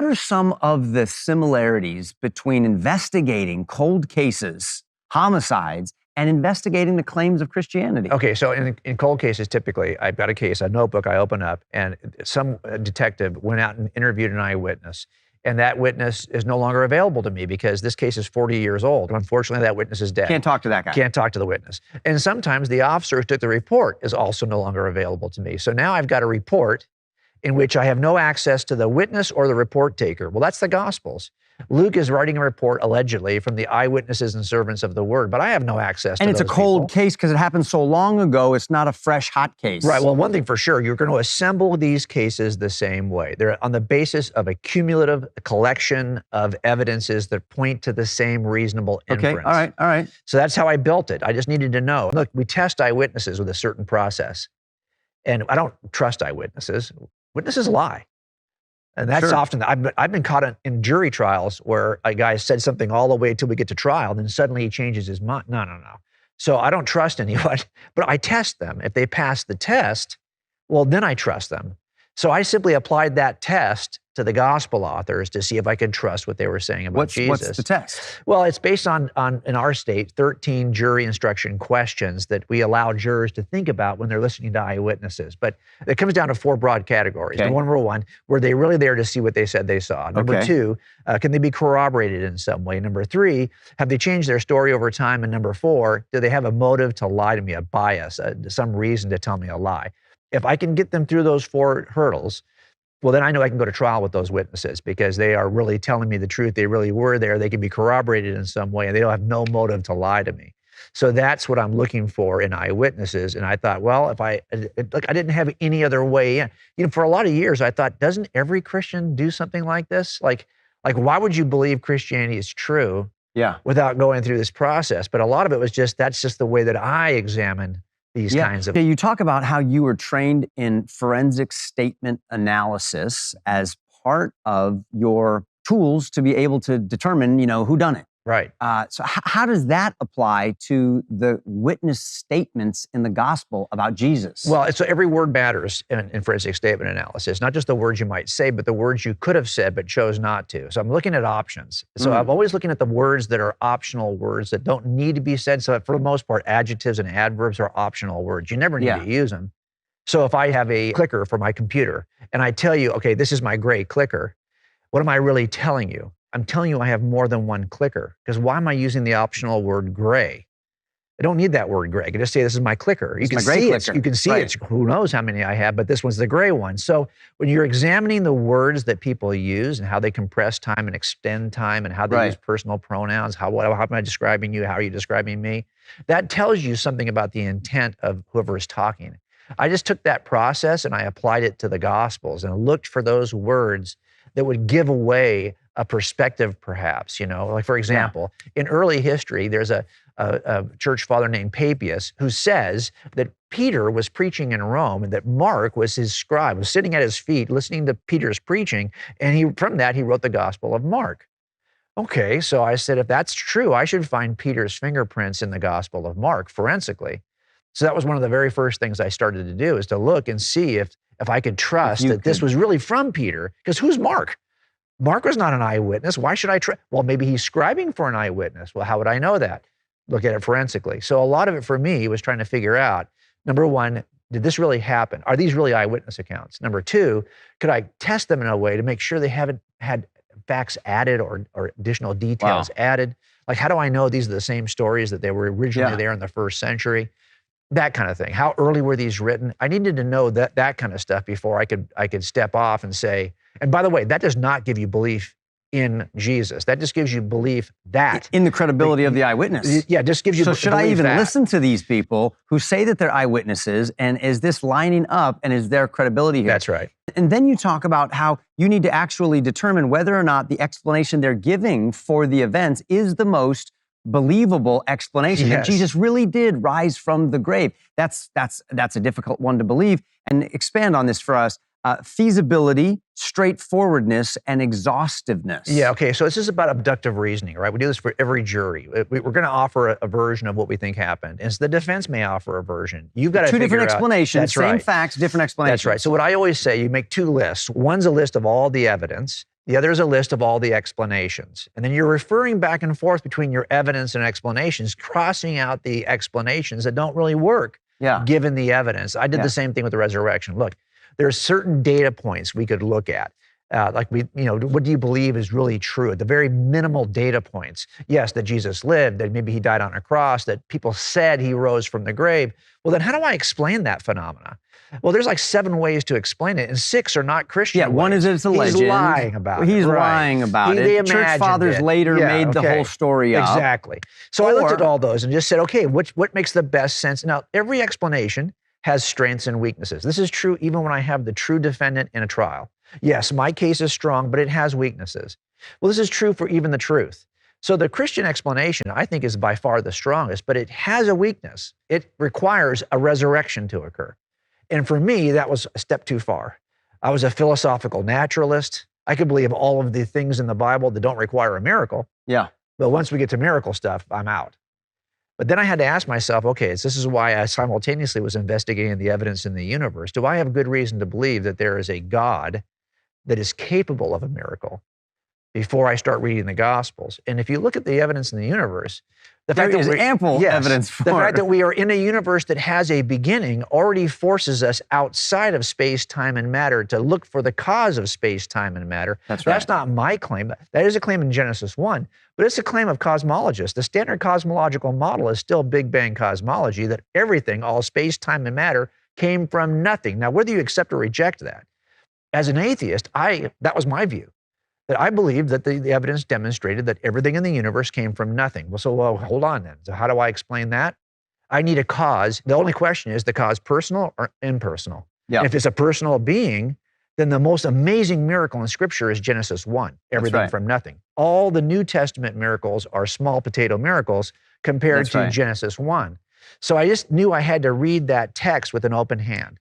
are some of the similarities between investigating cold cases, homicides, and investigating the claims of Christianity? Okay, so in cold cases, typically, I've got a case, a notebook I open up, and some detective went out and interviewed an eyewitness. And that witness is no longer available to me because this case is 40 years old. Unfortunately, that witness is dead. Can't talk to that guy. Can't talk to the witness. And sometimes the officer who took the report is also no longer available to me. So now I've got a report in which I have no access to the witness or the report taker. Well, that's the Gospels. Luke is writing a report, allegedly, from the eyewitnesses and servants of the word, but I have no access to those And it's a cold people. case because it happened so long ago. It's not a fresh, hot case. Right. Well, one thing for sure, you're going to assemble these cases the same way. They're on the basis of a cumulative collection of evidences that point to the same reasonable inference. Okay. All right. So that's how I built it. I just needed to know. Look, we test eyewitnesses with a certain process. And I don't trust eyewitnesses. Witnesses lie. And that's often, I've been caught in jury trials where a guy said something all the way until we get to trial, then suddenly he changes his mind. No. So I don't trust anyone, but I test them. If they pass the test, well, then I trust them. So I simply applied that test to the gospel authors to see if I could trust what they were saying about Jesus. What's the test? Well, it's based on, in our state, 13 jury instruction questions that we allow jurors to think about when they're listening to eyewitnesses. But it comes down to 4 broad categories. Okay. Number 1, were they really there to see what they said they saw? Number 2, can they be corroborated in some way? Number 3, have they changed their story over time? And number 4, do they have a motive to lie to me, a bias, some reason to tell me a lie? If I can get them through those 4 hurdles, well, then I know I can go to trial with those witnesses because they are really telling me the truth. They really were there. They can be corroborated in some way, and they don't have no motive to lie to me. So that's what I'm looking for in eyewitnesses. And I thought, well, if I didn't have any other way in. You know, for a lot of years, I thought, doesn't every Christian do something like this? Like why would you believe Christianity is true without going through this process? But a lot of it was that's just the way that I examine these kinds of. You talk about how you were trained in forensic statement analysis as part of your tools to be able to determine, who done it. Right. So how does that apply to the witness statements in the gospel about Jesus? Well, so every word matters in forensic statement analysis, not just the words you might say, but the words you could have said but chose not to. So I'm looking at options. So I'm always looking at the words that are optional words that don't need to be said. So for the most part, adjectives and adverbs are optional words. You never need to use them. So if I have a clicker for my computer and I tell you, okay, this is my gray clicker, what am I really telling you? I'm telling you I have more than one clicker, because why am I using the optional word gray? I don't need that word gray. I can just say this is my clicker. You can see it. You can see it. Who knows how many I have, but this one's the gray one. So when you're examining the words that people use and how they compress time and extend time and how they use personal pronouns, how am I describing you? How are you describing me? That tells you something about the intent of whoever is talking. I just took that process and I applied it to the Gospels and looked for those words that would give away a perspective, perhaps, like for example, in early history, there's a church father named Papias who says that Peter was preaching in Rome and that Mark was his scribe, was sitting at his feet listening to Peter's preaching, and from that he wrote the Gospel of Mark. Okay, so I said, if that's true, I should find Peter's fingerprints in the Gospel of Mark forensically. So that was one of the very first things I started to do, is to look and see if I could trust that this was really from Peter, because who's Mark? Mark was not an eyewitness. Why should I trust? Well, maybe he's scribing for an eyewitness. Well, how would I know that? Look at it forensically. So a lot of it for me was trying to figure out, number 1, did this really happen? Are these really eyewitness accounts? Number 2, could I test them in a way to make sure they haven't had facts added or additional details added? Like, how do I know these are the same stories that they were originally there in the first century? That kind of thing. How early were these written? I needed to know that kind of stuff before I could step off and say, and by the way, that does not give you belief in Jesus. That just gives you belief that. In the credibility of the eyewitness. Yeah, just gives you So should I even listen to these people who say that they're eyewitnesses, and is this lining up and is their credibility here? That's right. And then you talk about how you need to actually determine whether or not the explanation they're giving for the events is the most believable explanation that Jesus really did rise from the grave. That's a difficult one to believe. And expand on this for us. Feasibility, straightforwardness, and exhaustiveness. Yeah, okay, so this is about abductive reasoning, right? We do this for every jury. We're going to offer a version of what we think happened. And so the defense may offer a version. You've got to figure out. 2 different explanations, same facts, different explanations. That's right. So what I always say, you make 2 lists. One's a list of all the evidence, The other is a list of all the explanations. And then you're referring back and forth between your evidence and explanations, crossing out the explanations that don't really work given the evidence. I did the same thing with the resurrection. Look, there's certain data points we could look at. What do you believe is really true? The very minimal data points. Yes, that Jesus lived, that maybe he died on a cross, that people said he rose from the grave. Well, then how do I explain that phenomena? Well, there's like 7 ways to explain it, and 6 are not Christian ways. One is it's a legend. He's lying about it. He's lying about it. Church fathers later made the whole story up. Exactly. So I looked at all those and just said, okay, what makes the best sense? Now, every explanation has strengths and weaknesses. This is true even when I have the true defendant in a trial. Yes, my case is strong, but it has weaknesses. Well, this is true for even the truth. So the Christian explanation, I think, is by far the strongest, but it has a weakness. It requires a resurrection to occur. And for me, that was a step too far. I was a philosophical naturalist. I could believe all of the things in the Bible that don't require a miracle. Yeah. But once we get to miracle stuff, I'm out. But then I had to ask myself, okay, this is why I simultaneously was investigating the evidence in the universe. Do I have good reason to believe that there is a God that is capable of a miracle before I start reading the Gospels? And if you look at the evidence in the universe, the fact there is ample evidence for the fact that we are in a universe that has a beginning already forces us outside of space, time, and matter to look for the cause of space, time, and matter. That's right. That's not my claim. That is a claim in Genesis 1, but it's a claim of cosmologists. The standard cosmological model is still Big Bang cosmology, that everything, all space, time, and matter, came from nothing. Now, whether you accept or reject that, as an atheist, that was my view. That I believed that the evidence demonstrated that everything in the universe came from nothing. Well, hold on then. So how do I explain that? I need a cause. The only question is the cause personal or impersonal? Yeah. And if it's a personal being, then the most amazing miracle in Scripture is Genesis 1, everything from nothing. All the New Testament miracles are small potato miracles compared to Genesis 1. So I just knew I had to read that text with an open hand.